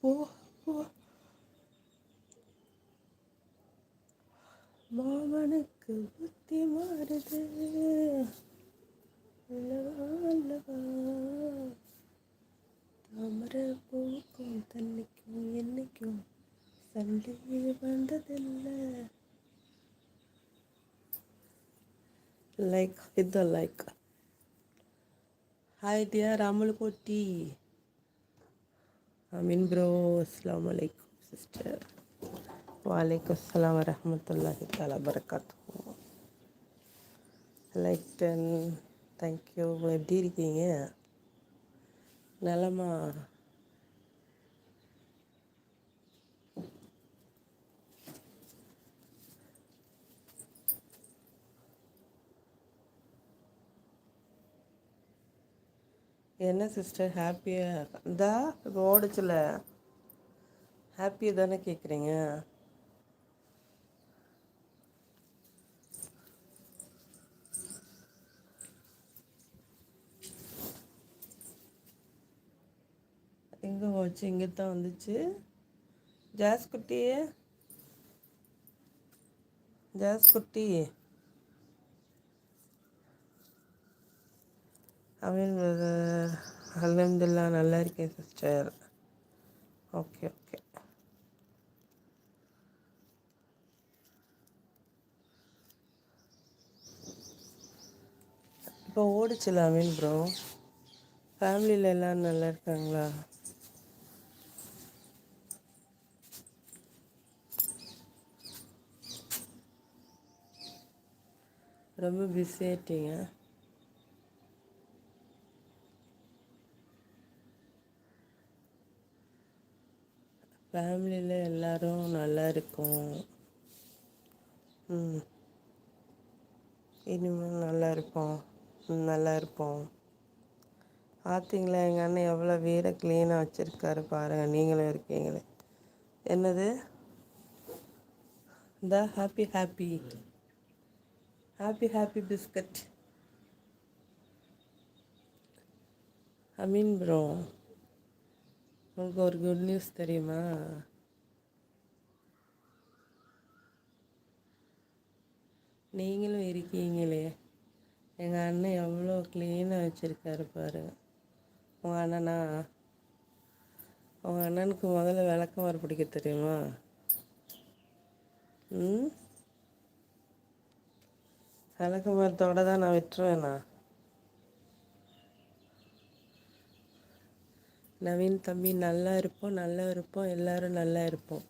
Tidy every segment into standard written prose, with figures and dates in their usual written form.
போ போ மாமனுக்கு புத்தி மாறுது அல்லவா அல்லவா தாமரை பூக்கும் தன்னைக்கும் என்னைக்கும் சண்டை வந்ததில்லை. லைக் இது லைக் ஹாய் டியர் அமுல் குட்டி. அமீன் ப்ரோ. அஸ்ஸலாமு அலைக்கும் சிஸ்டர். வலைக்கம் அஸ்ஸலாம் வரஹ்மத்துல்லாஹி தஆலா பரக்காத்துஹு. லைக் 10. தேங்க்யூ. எப்படி இருக்கீங்க? நலமா? என்ன சிஸ்டர் ஹாப்பியாக இந்தா இப்போ ஓடிச்சுல ஹாப்பியாக தானே கேட்குறீங்க? எங்கே போச்சு? இங்கே தான் வந்துச்சு. ஜாஸ் குட்டி, ஜாஸ் குட்டி. அவன் அல்ஹம்துலில்லாஹ் நல்லா இருக்கேன் சிஸ்டர். Okay okay. இப்போ ஓடிச்சுல அமீன் ப்ரோ. ஃபேமிலியில் எல்லோரும் நல்லா இருக்காங்களா? ரொம்ப பிஸி ஆகிட்டீங்க. ஃபேமிலியில் எல்லோரும் நல்லா இருக்கும். ம், இனிமேல் நல்லா இருப்போம். நல்லா இருப்போம். பார்த்தீங்களா எங்கள் அண்ணன் எவ்வளோ வீரை க்ளீனாக வச்சுருக்காரு பாருங்கள். நீங்களும் இருக்கீங்களே. என்னது? இந்த happy happy happy happy biscuit. Ameen bro, உங்களுக்கு ஒரு குட் நியூஸ் தெரியுமா? நீங்களும் இருக்கீங்களே. எங்கள் அண்ணன் எவ்வளோ க்ளீனாக வச்சுருக்காரு பாருங்க. உங்கள் அண்ணனா? உங்கள் அண்ணனுக்கு முதல்ல விளக்கமாறு பிடிக்க தெரியுமா? ம், விளக்கமாரத்தோடு தான் நான் விட்டுருவேண்ணா. நவீன் தம்பி, நல்லா இருப்போம் நல்லா இருப்போம், எல்லோரும் நல்லா இருப்போம்.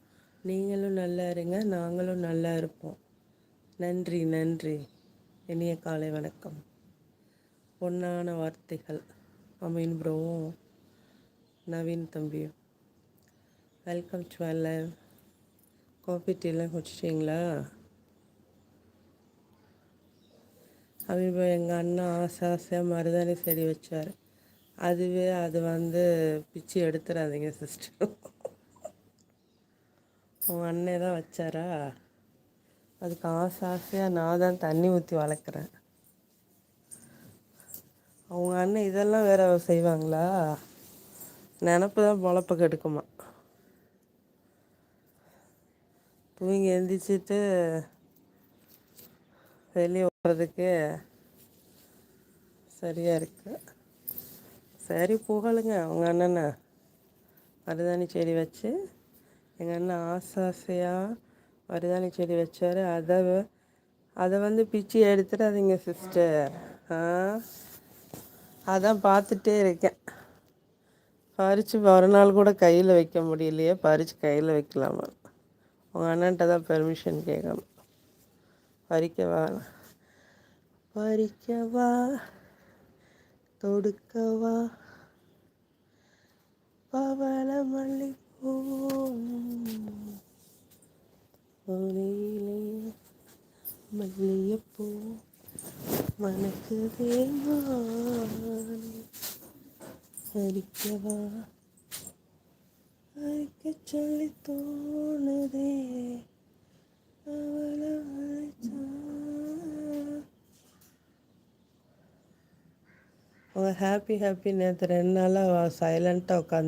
நீங்களும் நல்லா இருங்க, நாங்களும் நல்லா இருப்போம். நன்றி நன்றி. இனிய காலை வணக்கம். பொன்னான வார்த்தைகள். அமீன் ப்ரோவும் நவீன் தம்பியும் வெல்கம் டு லைவ். காஃபி டீலாம் குடிச்சிட்டிங்களா? அமீன் ப்ரோ, எங்கள் அண்ணா ஆசையாக மருதாணி செடி வச்சார். அதுவே அது பிச்சு எடுத்துடாதீங்க சிஸ்டர். உங்கள் அண்ணே தான் வச்சாரா? அதுக்கு ஆசையாக நான் தான் தண்ணி ஊற்றி வளர்க்குறேன். அவங்க அண்ணன் இதெல்லாம் வேற செய்வாங்களா? நினப்பு தான் பொழப்ப கெடுக்குமா. தூங்கி எழுந்திரிச்சிட்டு வெளியே ஓடுறதுக்கு சரியாக இருக்கு. சரி புகழுங்க உங்கள் அண்ணனை. மருதாணி செடி வச்சு எங்கள் அண்ணன் ஆசையாக மருதாணி செடி வச்சார். அதை பிச்சு எடுத்துடாதீங்க சிஸ்டர். அதான் பார்த்துட்டே இருக்கேன். பறித்து ஒரு நாள் கூட கையில் வைக்க முடியலையே, பறித்து கையில் வைக்கலாமா? உங்கள் அண்ணன்ட்ட தான் பெர்மிஷன் கேட்கணும். பறிக்கவா பறிக்கவா தொடுக்கவா பவள மல்லிப்பூ மல்லியப்பூ மனக்குதே பறிக்கவா பறிக்க சொல்லி தோணுதே அவளை உங்கள் ஹாப்பி நேற்று 2 நாளாக சைலண்ட்டாக உட்காந்து